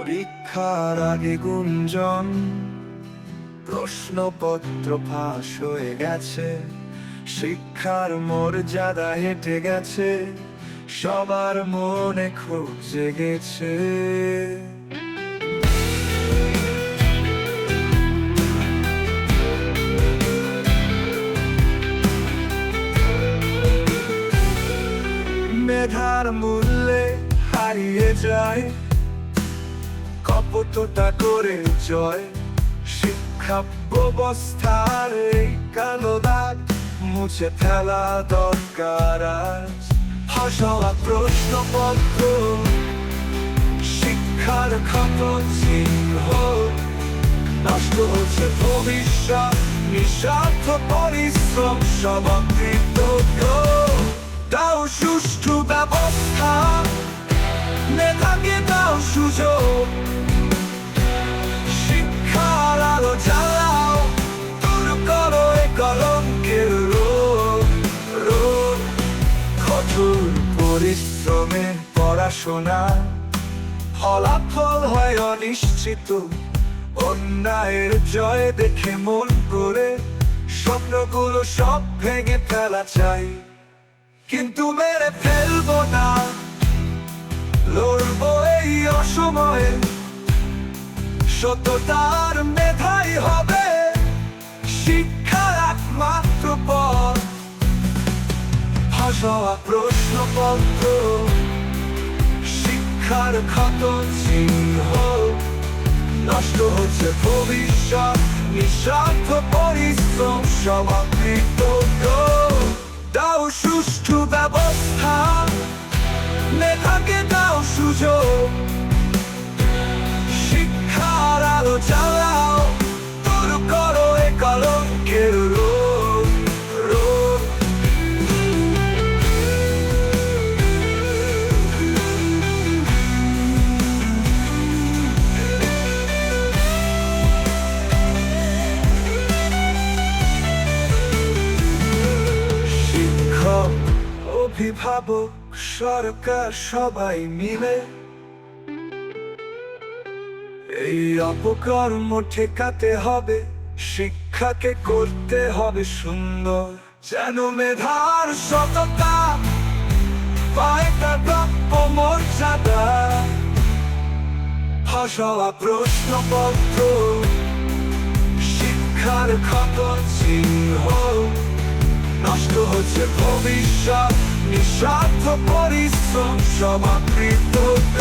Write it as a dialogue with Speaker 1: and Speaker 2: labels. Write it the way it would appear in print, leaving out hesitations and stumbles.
Speaker 1: পরীক্ষার আগে গুঞ্জন, প্রশ্নপত্র ফাঁস হয়ে গেছে, শিক্ষার মর্যাদা হেঁটে গেছে, সবার মনে ক্ষোভ জেগেছে। মেধার মূল্যে হারিয়ে যায় কপটতা করে জয়, শিক্ষা ব্যবস্থার এই কালো দাগ মুছে ফেলা দরকার আজ। ফাঁসওয়া প্রশ্নপত্র, শিক্ষার ক্ষত চিহ্ন, নষ্ট হচ্ছে ভবিষ্যৎ, নিঃস্বার্থ পরিশ্রম সব অকৃতজ্ঞ। দাও সুষ্ঠু ব্যবস্থা, মেধাকে দাও সুযোগ, শিক্ষার আলো জ্বালাও, দূর করো এই কলঙ্কের রোগ। কঠোর পরিশ্রমে পড়াশোনা, ফলাফল হয় অনিশ্চিত, অন্যায়ের জয় দেখে মন করে স্বপ্নগুলো সব ভেঙে ফেলা চাই। কিন্তু মেরে ফেলবো না, লড়বো এই অসময়ে, সততার মেধাই হবে শিক্ষার একমাত্র পথ। ফাঁসওয়া প্রশ্নপত্র, শিক্ষার ক্ষত চিহ্ন, নষ্ট হচ্ছে ভবিষ্যৎ, নিঃস্বার্থ পরিশ্রম সব অকৃতজ্ঞ। দাও সুষ্ঠু ব্যবস্থা, মেধাকে দাও সুযোগ, শিক্ষার আলো জ্বালাও, দূর করো এ কলঙ্কের রোগ। শিক্ষক, অভিভাবক, সরকার সবাই মিলে এই অপকর্ম ঠেকাতে হবে, শিক্ষাকে করতে হবে সুন্দর, যেন মেধার সততা পায় তার প্রাপ্য মর্যাদা। ফাঁসওয়া প্রশ্নপত্র, শিক্ষার ক্ষত চিহ্ন, নষ্ট হচ্ছে ভবিষ্যৎ, নিঃস্বার্থ পরিশ্রম সব অকৃতজ্ঞ।